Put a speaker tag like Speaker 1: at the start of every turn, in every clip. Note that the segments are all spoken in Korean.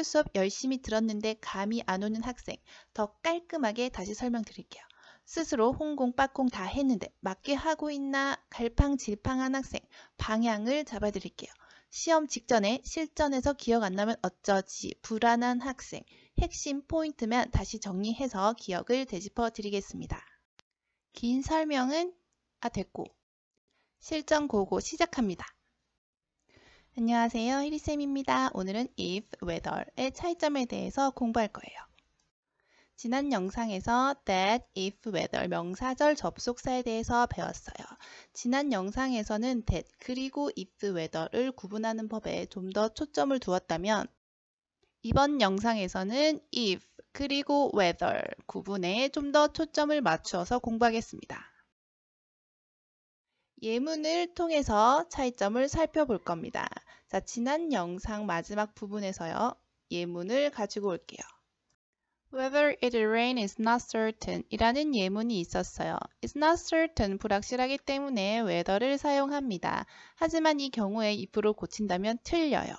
Speaker 1: 수업 열심히 들었는데 감이 안 오는 학생, 더 깔끔하게 다시 설명드릴게요. 스스로 홍콩 빠콩 다 했는데 맞게 하고 있나 갈팡질팡한 학생, 방향을 잡아드릴게요. 시험 직전에 실전에서 기억 안 나면 어쩌지 불안한 학생, 핵심 포인트만 다시 정리해서 기억을 되짚어 드리겠습니다. 긴 설명은 됐고 실전 고고 시작합니다. 안녕하세요, 혜리쌤입니다. 오늘은 if, whether의 차이점에 대해서 공부할 거예요. 지난 영상에서 that, if, whether 명사절 접속사에 대해서 배웠어요. 지난 영상에서는 that 그리고 if, whether를 구분하는 법에 좀 더 초점을 두었다면 이번 영상에서는 if 그리고 whether 구분에 좀 더 초점을 맞추어서 공부하겠습니다. 예문을 통해서 차이점을 살펴볼 겁니다. 자, 지난 영상 마지막 부분에서요. 예문을 가지고 올게요. Whether it rain is not certain 이라는 예문이 있었어요. It's not certain 불확실하기 때문에 whether를 사용합니다. 하지만 이 경우에 if로 고친다면 틀려요.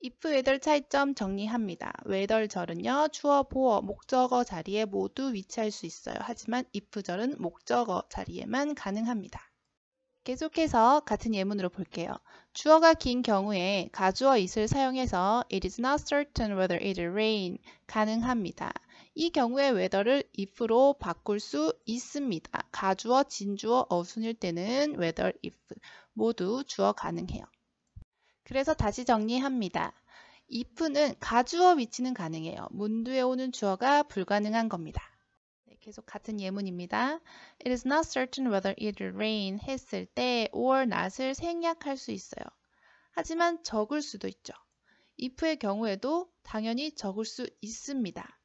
Speaker 1: if, whether 차이점 정리합니다. whether절은요. 주어, 보어, 목적어 자리에 모두 위치할 수 있어요. 하지만 if절은 목적어 자리에만 가능합니다. 계속해서 같은 예문으로 볼게요. 주어가 긴 경우에 가주어 it을 사용해서 It is not certain whether it will rain 가능합니다. 이 경우에 whether를 if로 바꿀 수 있습니다. 가주어, 진주어, 어순일 때는 whether, if 모두 주어 가능해요. 그래서 다시 정리합니다. if는 가주어 위치는 가능해요. 문두에 오는 주어가 불가능한 겁니다. 계속 같은 예문입니다. It is not certain whether it will rain 했을 때 or not을 생략할 수 있어요. 하지만 적을 수도 있죠. if의 경우에도 당연히 적을 수 있습니다.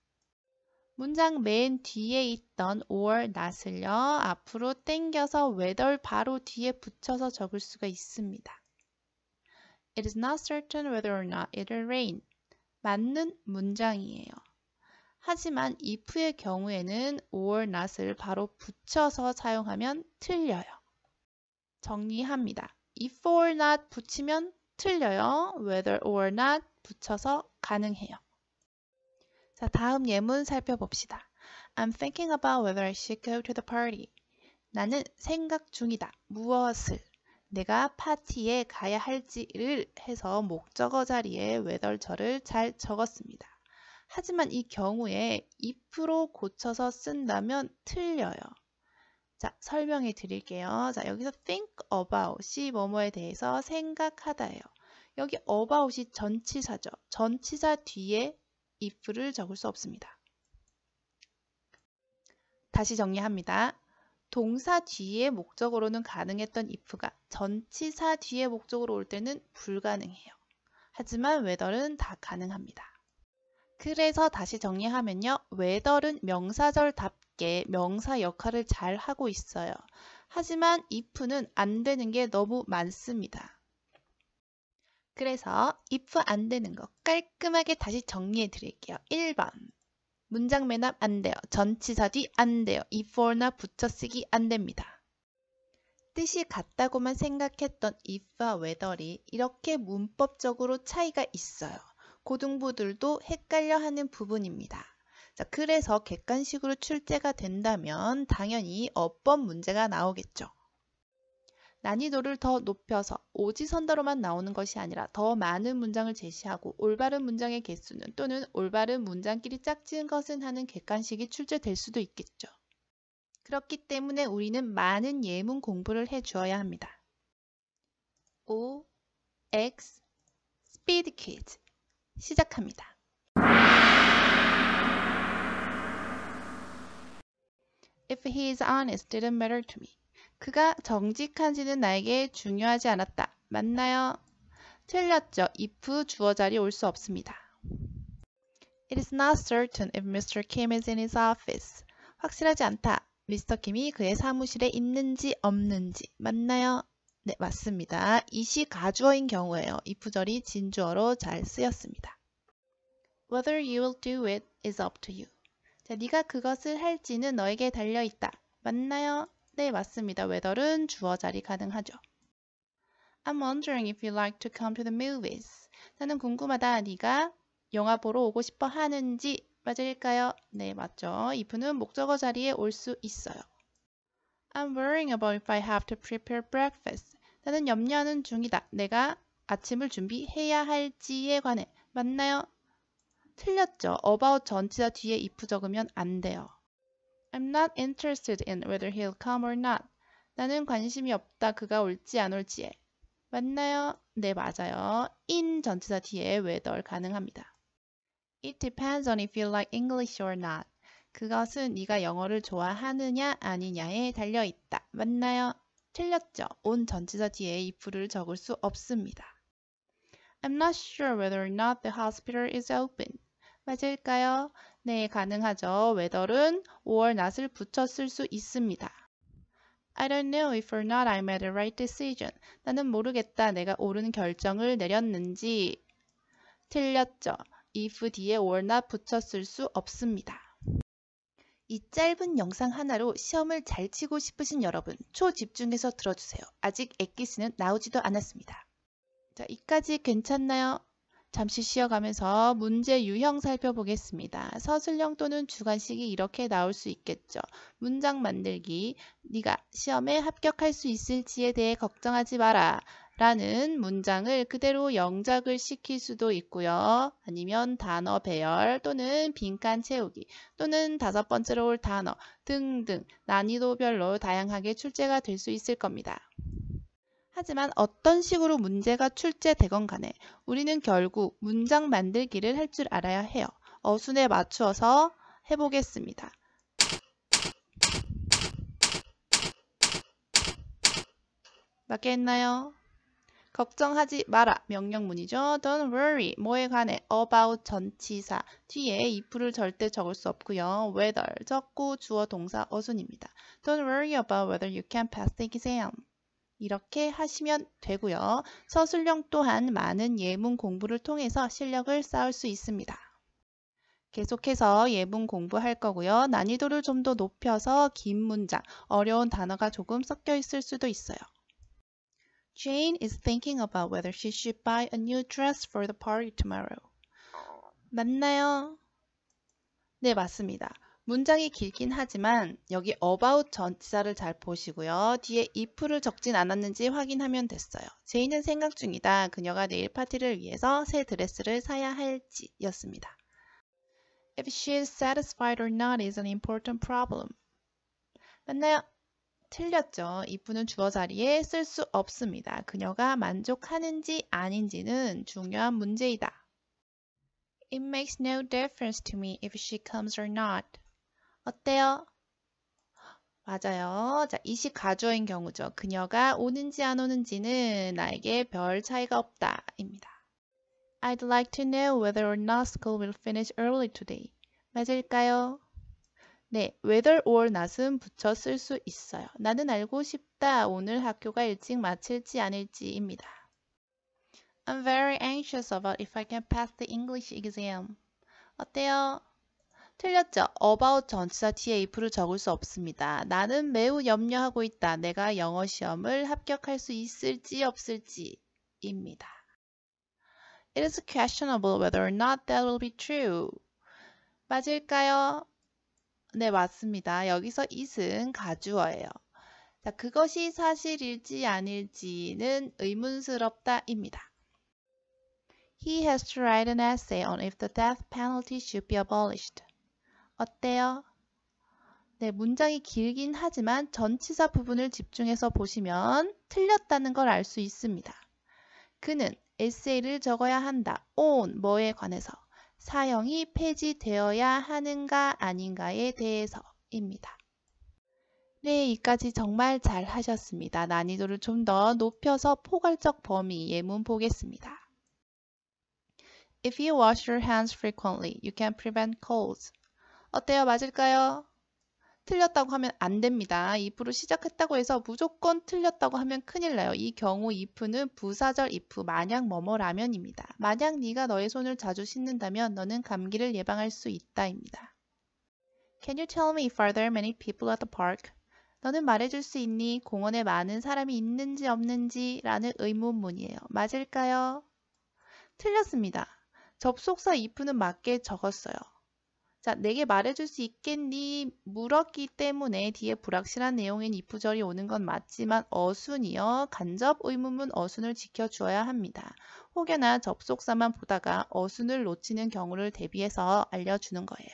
Speaker 1: 문장 맨 뒤에 있던 or not을요. 앞으로 당겨서 whether 바로 뒤에 붙여서 적을 수가 있습니다. It is not certain whether or not it will rain. 맞는 문장이에요. 하지만 if의 경우에는 or not을 바로 붙여서 사용하면 틀려요. 정리합니다. if or not 붙이면 틀려요. whether or not 붙여서 가능해요. 자, 다음 예문 살펴봅시다. I'm thinking about whether I should go to the party. 나는 생각 중이다. 무엇을? 내가 파티에 가야 할지를 해서 목적어 자리에 whether절을 잘 적었습니다. 하지만 이 경우에 if로 고쳐서 쓴다면 틀려요. 자, 설명해 드릴게요. 자, 여기서 think about이 뭐뭐에 대해서 생각하다예요. 여기 about이 전치사죠. 전치사 뒤에 if를 적을 수 없습니다. 다시 정리합니다. 동사 뒤에 목적어로는 가능했던 if가 전치사 뒤에 목적어로 올 때는 불가능해요. 하지만 whether는 다 가능합니다. 그래서 다시 정리하면요. whether는 명사절답게 명사 역할을 잘 하고 있어요. 하지만 if는 안 되는 게 너무 많습니다. 그래서 if 안 되는 거 깔끔하게 다시 정리해 드릴게요. 1번. 문장 맨 앞 안 돼요. 전치사 뒤 안 돼요. if or not 붙여쓰기 안 됩니다. 뜻이 같다고만 생각했던 if와 whether이 이렇게 문법적으로 차이가 있어요. 고등부들도 헷갈려하는 부분입니다. 자, 그래서 객관식으로 출제가 된다면 당연히 어법 문제가 나오겠죠. 난이도를 더 높여서 오지선다로만 나오는 것이 아니라 더 많은 문장을 제시하고 올바른 문장의 개수는 또는 올바른 문장끼리 짝지은 것은 하는 객관식이 출제될 수도 있겠죠. 그렇기 때문에 우리는 많은 예문 공부를 해주어야 합니다. O, X, Speed Quiz 시작합니다. If he is honest, didn't matter to me. 그가 정직한지는 나에게 중요하지 않았다. 맞나요? 틀렸죠. if 주어 자리 올 수 없습니다. It is not certain if Mr. Kim is in his office. 확실하지 않다. 미스터 킴이 그의 사무실에 있는지 없는지. 맞나요? 네, 맞습니다. it이 가주어인 경우에요. if절이 진주어로 잘 쓰였습니다. Whether you will do it is up to you. 자, 네가 그것을 할지는 너에게 달려있다. 맞나요? 네, 맞습니다. whether은 주어 자리 가능하죠. I'm wondering if you'd like to come to the movies. 나는 궁금하다. 네가 영화 보러 오고 싶어 하는지 맞을까요? 네, 맞죠. if는 목적어 자리에 올 수 있어요. I'm worrying about if I have to prepare breakfast. 나는 염려하는 중이다. 내가 아침을 준비해야 할지에 관해. 맞나요? 틀렸죠. about 전치사 뒤에 if 적으면 안 돼요. I'm not interested in whether he'll come or not. 나는 관심이 없다. 그가 올지 안 올지에. 맞나요? 네, 맞아요. in 전치사 뒤에 whether 가능합니다. It depends on if you like English or not. 그것은 네가 영어를 좋아하느냐 아니냐에 달려있다. 맞나요? 틀렸죠. on 전치사 뒤에 if를 적을 수 없습니다. I'm not sure whether or not the hospital is open. 맞을까요? 네, 가능하죠. whether은 or not을 붙여 쓸 수 있습니다. I don't know if or not I made the right decision. 나는 모르겠다. 내가 옳은 결정을 내렸는지. 틀렸죠. if 뒤에 or not 붙여 쓸 수 없습니다. 이 짧은 영상 하나로 시험을 잘 치고 싶으신 여러분, 초집중해서 들어주세요. 아직 엑기스는 나오지도 않았습니다. 자, 이까지 괜찮나요? 잠시 쉬어가면서 문제 유형 살펴보겠습니다. 서술형 또는 주관식이 이렇게 나올 수 있겠죠. 문장 만들기, 네가 시험에 합격할 수 있을지에 대해 걱정하지 마라 라는 문장을 그대로 영작을 시킬 수도 있고요. 아니면 단어 배열 또는 빈칸 채우기 또는 5번째로 올 단어 등등 난이도별로 다양하게 출제가 될 수 있을 겁니다. 하지만 어떤 식으로 문제가 출제되건 간에 우리는 결국 문장 만들기를 할 줄 알아야 해요. 어순에 맞추어서 해보겠습니다. 맞겠나요? 걱정하지 마라. 명령문이죠. Don't worry. 뭐에 관해 about 전치사 뒤에 if를 절대 적을 수 없고요. whether 적고 주어 동사 어순입니다. Don't worry about whether you can pass the exam. 이렇게 하시면 되고요. 서술형 또한 많은 예문 공부를 통해서 실력을 쌓을 수 있습니다. 계속해서 예문 공부할 거고요. 난이도를 좀 더 높여서 긴 문장, 어려운 단어가 조금 섞여 있을 수도 있어요. Jane is thinking about whether she should buy a new dress for the party tomorrow. 맞나요? 네, 맞습니다. 문장이 길긴 하지만 여기 about 전치사를 잘 보시고요. 뒤에 if를 적진 않았는지 확인하면 됐어요. 제이는 생각 중이다. 그녀가 내일 파티를 위해서 새 드레스를 사야 할지 였습니다. If she is satisfied or not is an important problem. 맞나요? 틀렸죠. if는 주어 자리에 쓸 수 없습니다. 그녀가 만족하는지 아닌지는 중요한 문제이다. It makes no difference to me if she comes or not. 어때요? 맞아요. 자, 이시 가주어인 경우죠. 그녀가 오는지 안 오는지는 나에게 별 차이가 없다 입니다. I'd like to know whether or not school will finish early today. 맞을까요? 네, whether or not은 붙여 쓸 수 있어요. 나는 알고 싶다. 오늘 학교가 일찍 마칠지 않을지입니다. I'm very anxious about if I can pass the English exam. 어때요? 틀렸죠? about 전치사 뒤에 if를 적을 수 없습니다. 나는 매우 염려하고 있다. 내가 영어 시험을 합격할 수 있을지 없을지입니다. It is questionable whether or not that will be true. 맞을까요? 네, 맞습니다. 여기서 it은 가주어예요. 자, 그것이 사실일지 아닐지는 의문스럽다입니다. He has to write an essay on if the death penalty should be abolished. 어때요? 네, 문장이 길긴 하지만 전치사 부분을 집중해서 보시면 틀렸다는 걸 알 수 있습니다. 그는 에세이를 적어야 한다. on 뭐에 관해서 사형이 폐지되어야 하는가 아닌가에 대해서입니다. 네, 이까지 정말 잘 하셨습니다. 난이도를 좀 더 높여서 포괄적 범위 예문 보겠습니다. If you wash your hands frequently, you can prevent colds. 어때요? 맞을까요? 틀렸다고 하면 안 됩니다. if로 시작했다고 해서 무조건 틀렸다고 하면 큰일 나요. 이 경우 if는 부사절 if, 만약 뭐뭐라면입니다. 만약 네가 너의 손을 자주 씻는다면 너는 감기를 예방할 수 있다입니다. Can you tell me if are there many people at the park? 너는 말해줄 수 있니? 공원에 많은 사람이 있는지 없는지? 라는 의문문이에요. 맞을까요? 틀렸습니다. 접속사 if는 맞게 적었어요. 자, 내게 말해줄 수 있겠니? 물었기 때문에 뒤에 불확실한 내용인 if절이 오는 건 맞지만 어순이요. 간접 의문문 어순을 지켜주어야 합니다. 혹여나 접속사만 보다가 어순을 놓치는 경우를 대비해서 알려주는 거예요.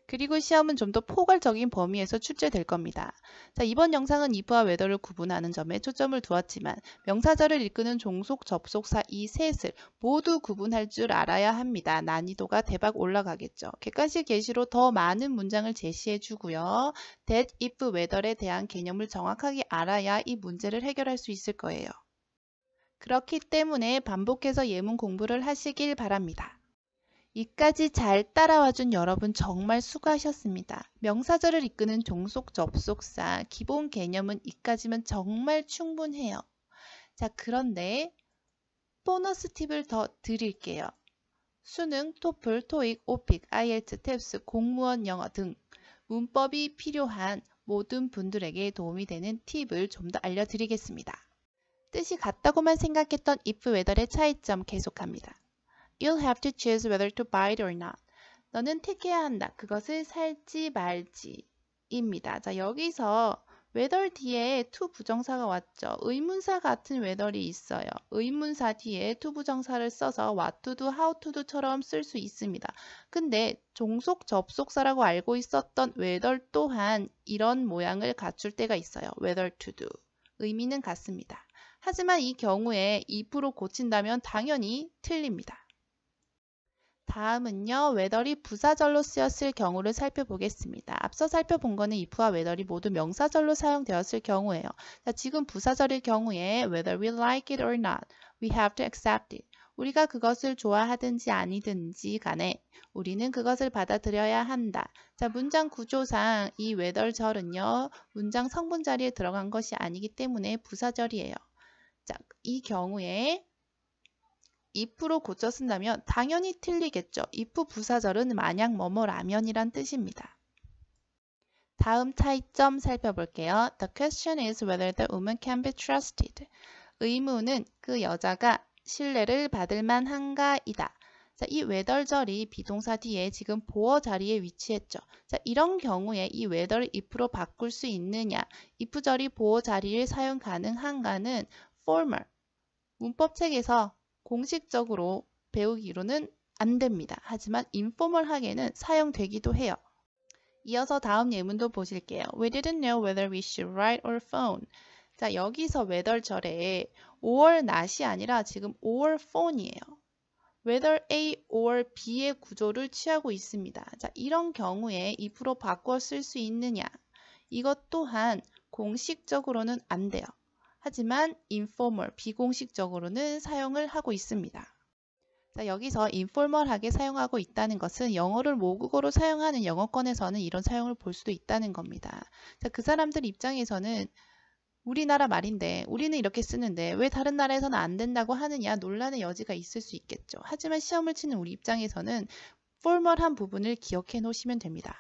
Speaker 1: 그리고 시험은 좀 더 포괄적인 범위에서 출제될 겁니다. 자, 이번 영상은 if와 whether를 구분하는 점에 초점을 두었지만 명사절을 이끄는 종속, 접속사 이 셋을 모두 구분할 줄 알아야 합니다. 난이도가 대박 올라가겠죠. 객관식 예시로 더 많은 문장을 제시해 주고요. that, if, whether에 대한 개념을 정확하게 알아야 이 문제를 해결할 수 있을 거예요. 그렇기 때문에 반복해서 예문 공부를 하시길 바랍니다. 이까지 잘 따라와준 여러분 정말 수고하셨습니다. 명사절을 이끄는 종속 접속사 기본 개념은 이까지면 정말 충분해요. 자, 그런데 보너스 팁을 더 드릴게요. 수능, 토플, 토익, 오픽, IELTS, 탭스, 공무원 영어 등 문법이 필요한 모든 분들에게 도움이 되는 팁을 좀 더 알려드리겠습니다. 뜻이 같다고만 생각했던 if, whether의 차이점 계속합니다. You'll have to choose whether to buy it or not. 너는 택해야 한다. 그것을 살지 말지 입니다. 자, 여기서 whether 뒤에 to 부정사가 왔죠. 의문사 같은 whether이 있어요. 의문사 뒤에 to 부정사를 써서 what to do, how to do처럼 쓸 수 있습니다. 근데 종속 접속사라고 알고 있었던 whether 또한 이런 모양을 갖출 때가 있어요. whether to do. 의미는 같습니다. 하지만 이 경우에 if로 고친다면 당연히 틀립니다. 다음은요. whether이 부사절로 쓰였을 경우를 살펴보겠습니다. 앞서 살펴본 거는 if와 whether이 모두 명사절로 사용되었을 경우예요. 자, 지금 부사절일 경우에 whether we like it or not, we have to accept it. 우리가 그것을 좋아하든지 아니든지 간에 우리는 그것을 받아들여야 한다. 자, 문장 구조상 이 whether절은요. 문장 성분 자리에 들어간 것이 아니기 때문에 부사절이에요. 자, 이 경우에 if로 고쳐 쓴다면 당연히 틀리겠죠. if 부사절은 만약 뭐뭐라면이란 뜻입니다. 다음 차이점 살펴볼게요. The question is whether the woman can be trusted. 의문은 그 여자가 신뢰를 받을 만한가이다. 자, 이 whether절이 비동사 뒤에 지금 보어 자리에 위치했죠. 자, 이런 경우에 이 whether를 if로 바꿀 수 있느냐, if절이 보어 자리를 사용 가능한가는 formal, 문법책에서 공식적으로 배우기로는 안 됩니다. 하지만 인포멀하게는 사용되기도 해요. 이어서 다음 예문도 보실게요. We didn't know whether we should write or phone. 자, 여기서 whether절에 or not이 아니라 지금 or phone이에요. whether A or B의 구조를 취하고 있습니다. 자, 이런 경우에 if로 바꿔 쓸 수 있느냐? 이것 또한 공식적으로는 안 돼요. 하지만 informal, 비공식적으로는 사용을 하고 있습니다. 자, 여기서 informal하게 사용하고 있다는 것은 영어를 모국어로 사용하는 영어권에서는 이런 사용을 볼 수도 있다는 겁니다. 자, 그 사람들 입장에서는 우리나라 말인데 우리는 이렇게 쓰는데 왜 다른 나라에서는 안 된다고 하느냐 논란의 여지가 있을 수 있겠죠. 하지만 시험을 치는 우리 입장에서는 formal한 부분을 기억해 놓으시면 됩니다.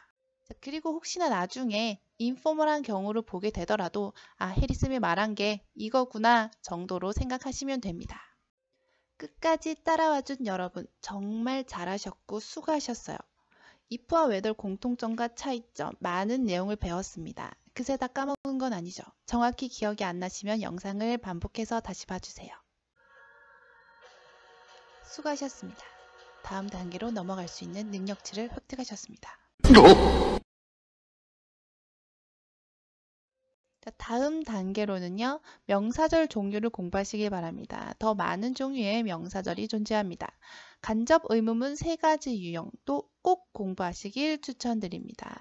Speaker 1: 자, 그리고 혹시나 나중에 인포멀한 경우를 보게 되더라도 아, 해리쌤이 말한 게 이거구나 정도로 생각하시면 됩니다. 끝까지 따라와준 여러분 정말 잘하셨고 수고하셨어요. if와 whether 공통점과 차이점 많은 내용을 배웠습니다. 그새 다 까먹은 건 아니죠. 정확히 기억이 안 나시면 영상을 반복해서 다시 봐주세요. 수고하셨습니다. 다음 단계로 넘어갈 수 있는 능력치를 획득하셨습니다. 자, 다음 단계로는요. 명사절 종류를 공부하시기 바랍니다. 더 많은 종류의 명사절이 존재합니다. 간접 의문문 3가지 유형도 꼭 공부하시길 추천드립니다.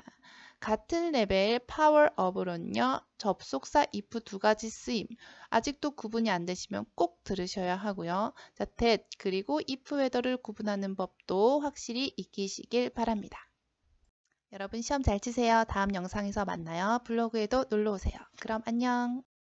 Speaker 1: 같은 레벨 파워 업으로는요. 접속사 if 2가지 쓰임. 아직도 구분이 안 되시면 꼭 들으셔야 하고요. 자, that 그리고 if whether를 구분하는 법도 확실히 익히시길 바랍니다. 여러분 시험 잘 치세요. 다음 영상에서 만나요. 블로그에도 놀러오세요. 그럼 안녕.